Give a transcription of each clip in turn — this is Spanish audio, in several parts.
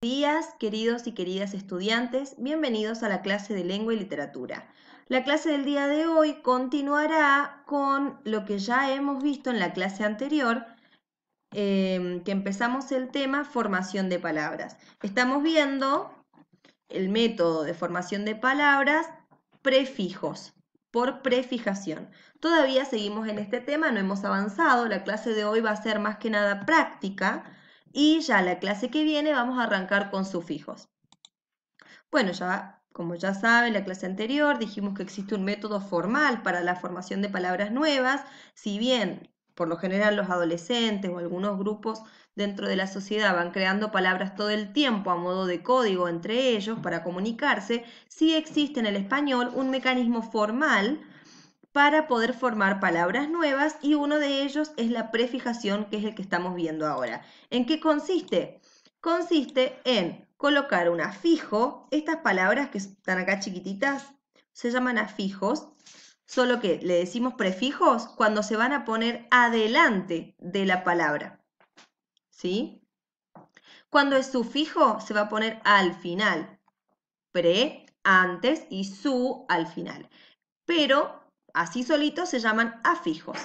Días, queridos y queridas estudiantes, bienvenidos a la clase de Lengua y Literatura. La clase del día de hoy continuará con lo que ya hemos visto en la clase anterior, que empezamos el tema formación de palabras. Estamos viendo el método de formación de palabras, prefijos, por prefijación. Todavía seguimos en este tema, no hemos avanzado, la clase de hoy va a ser más que nada práctica y ya la clase que viene vamos a arrancar con sufijos. Bueno, como ya saben, la clase anterior dijimos que existe un método formal para la formación de palabras nuevas, si bien por lo general los adolescentes o algunos grupos dentro de la sociedad van creando palabras todo el tiempo a modo de código entre ellos para comunicarse, sí existe en el español un mecanismo formal para poder formar palabras nuevas y uno de ellos es la prefijación, que es el que estamos viendo ahora. ¿En qué consiste? Consiste en colocar un afijo, estas palabras que están acá chiquititas se llaman afijos, solo que le decimos prefijos cuando se van a poner adelante de la palabra, ¿sí? Cuando es sufijo se va a poner al final, pre antes y su al final. Pero así solitos se llaman afijos.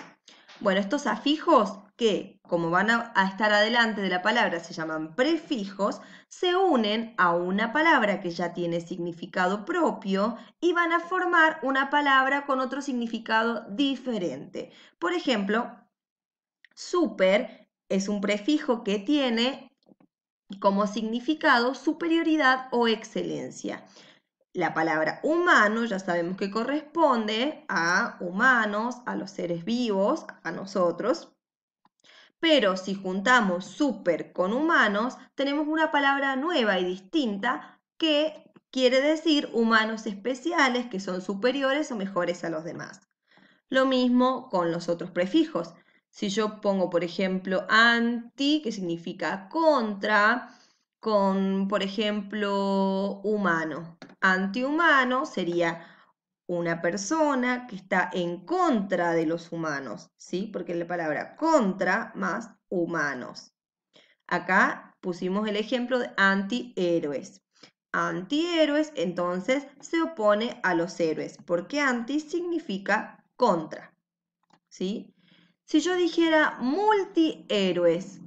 Bueno, estos afijos que, como van a estar adelante de la palabra, se llaman prefijos, se unen a una palabra que ya tiene significado propio y van a formar una palabra con otro significado diferente. Por ejemplo, super es un prefijo que tiene como significado superioridad o excelencia. La palabra humano ya sabemos que corresponde a humanos, a los seres vivos, a nosotros. Pero si juntamos super con humanos, tenemos una palabra nueva y distinta que quiere decir humanos especiales que son superiores o mejores a los demás. Lo mismo con los otros prefijos. Si yo pongo, por ejemplo, anti, que significa contra, con, por ejemplo, humano. Antihumano sería una persona que está en contra de los humanos, ¿sí? Porque es la palabra contra más humanos. Acá pusimos el ejemplo de antihéroes. Antihéroes, entonces, se opone a los héroes, porque anti significa contra, ¿sí? Si yo dijera multihéroes,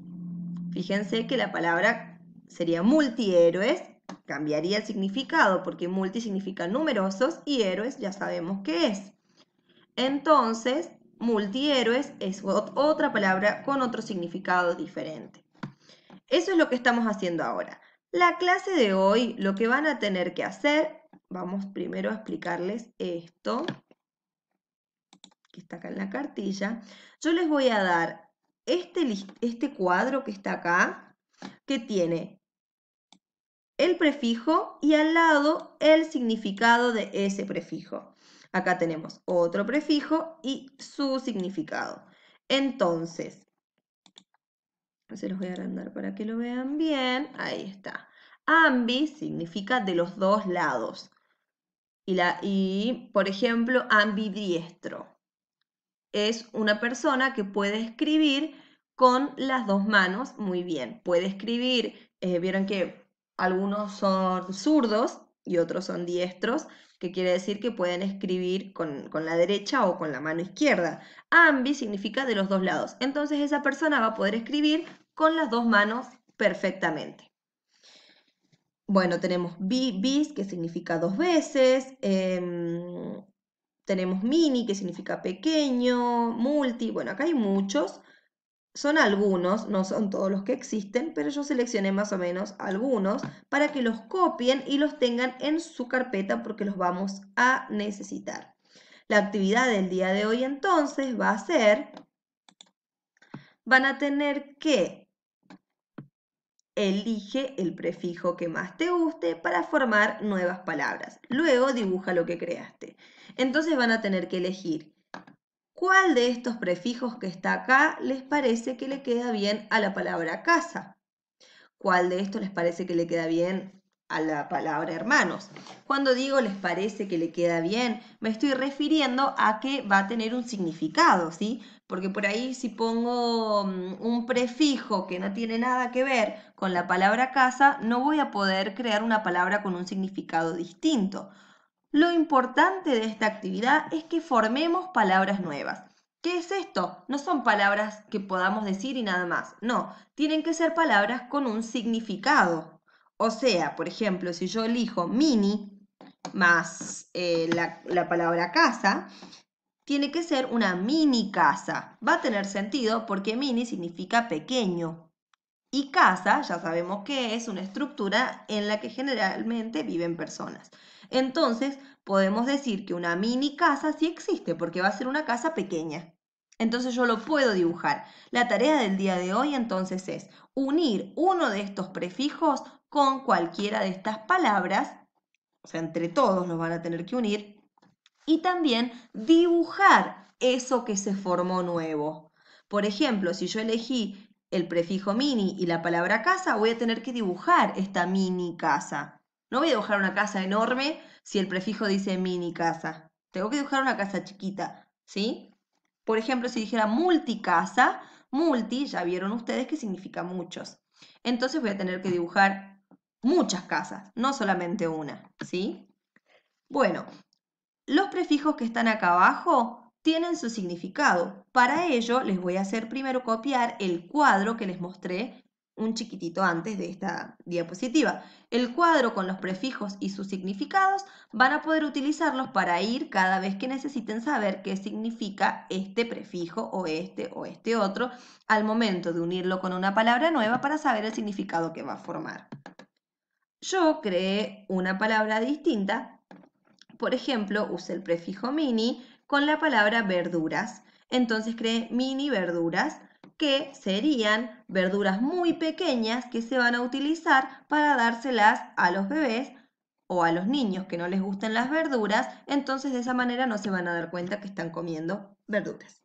fíjense que la palabra sería multihéroes, cambiaría el significado, porque multi significa numerosos y héroes ya sabemos qué es. Entonces, multihéroes es otra palabra con otro significado diferente. Eso es lo que estamos haciendo ahora. La clase de hoy, lo que van a tener que hacer, vamos primero a explicarles esto, que está acá en la cartilla. Yo les voy a dar este cuadro que está acá, que tiene el prefijo y al lado el significado de ese prefijo. Acá tenemos otro prefijo y su significado. Entonces, se los voy a agrandar para que lo vean bien. Ahí está. Ambi significa de los dos lados. Y por ejemplo, ambidiestro es una persona que puede escribir con las dos manos muy bien. Puede escribir, vieron que algunos son zurdos y otros son diestros, que quiere decir que pueden escribir con la derecha o con la mano izquierda. Ambi significa de los dos lados. Entonces esa persona va a poder escribir con las dos manos perfectamente. Bueno, tenemos bis, que significa dos veces. Tenemos mini, que significa pequeño, multi, bueno, acá hay muchos, son algunos, no son todos los que existen, pero yo seleccioné más o menos algunos para que los copien y los tengan en su carpeta porque los vamos a necesitar. La actividad del día de hoy entonces va a ser, van a tener que elige el prefijo que más te guste para formar nuevas palabras. Luego dibuja lo que creaste. Entonces van a tener que elegir cuál de estos prefijos que está acá les parece que le queda bien a la palabra casa. ¿Cuál de estos les parece que le queda bien a la palabra hermanos. Cuando digo les parece que le queda bien, me estoy refiriendo a que va a tener un significado, ¿sí? Porque por ahí si pongo un prefijo que no tiene nada que ver con la palabra casa, no voy a poder crear una palabra con un significado distinto. Lo importante de esta actividad es que formemos palabras nuevas. ¿Qué es esto? No son palabras que podamos decir y nada más. No, tienen que ser palabras con un significado. O sea, por ejemplo, si yo elijo mini más la palabra casa, tiene que ser una mini casa. Va a tener sentido porque mini significa pequeño. Y casa, ya sabemos que es una estructura en la que generalmente viven personas. Entonces, podemos decir que una mini casa sí existe porque va a ser una casa pequeña. Entonces yo lo puedo dibujar. La tarea del día de hoy entonces es unir uno de estos prefijos con cualquiera de estas palabras, o sea, entre todos los van a tener que unir, y también dibujar eso que se formó nuevo. Por ejemplo, si yo elegí el prefijo mini y la palabra casa, voy a tener que dibujar esta mini casa. No voy a dibujar una casa enorme si el prefijo dice mini casa. Tengo que dibujar una casa chiquita, ¿sí? Por ejemplo, si dijera multicasa, multi, ya vieron ustedes que significa muchos. Entonces voy a tener que dibujar muchas casas, no solamente una, ¿sí? Bueno, los prefijos que están acá abajo tienen su significado. Para ello les voy a hacer primero copiar el cuadro que les mostré un chiquitito antes de esta diapositiva. El cuadro con los prefijos y sus significados van a poder utilizarlos para ir cada vez que necesiten saber qué significa este prefijo o este otro al momento de unirlo con una palabra nueva para saber el significado que va a formar. Yo creé una palabra distinta. Por ejemplo, usé el prefijo mini con la palabra verduras. Entonces creé mini verduras, que serían verduras muy pequeñas que se van a utilizar para dárselas a los bebés o a los niños que no les gusten las verduras. Entonces de esa manera no se van a dar cuenta que están comiendo verduras.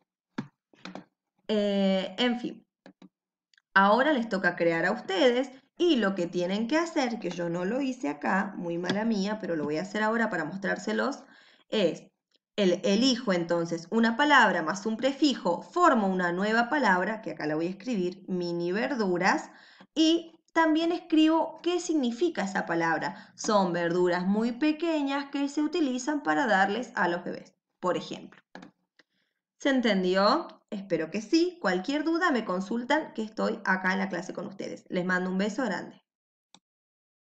En fin, ahora les toca crear a ustedes y lo que tienen que hacer, que yo no lo hice acá, muy mala mía, pero lo voy a hacer ahora para mostrárselos, es elijo entonces una palabra más un prefijo, formo una nueva palabra, que acá la voy a escribir, mini verduras, y también escribo qué significa esa palabra. Son verduras muy pequeñas que se utilizan para darles a los bebés, por ejemplo. ¿Se entendió? Espero que sí. Cualquier duda me consultan, que estoy acá en la clase con ustedes. Les mando un beso grande.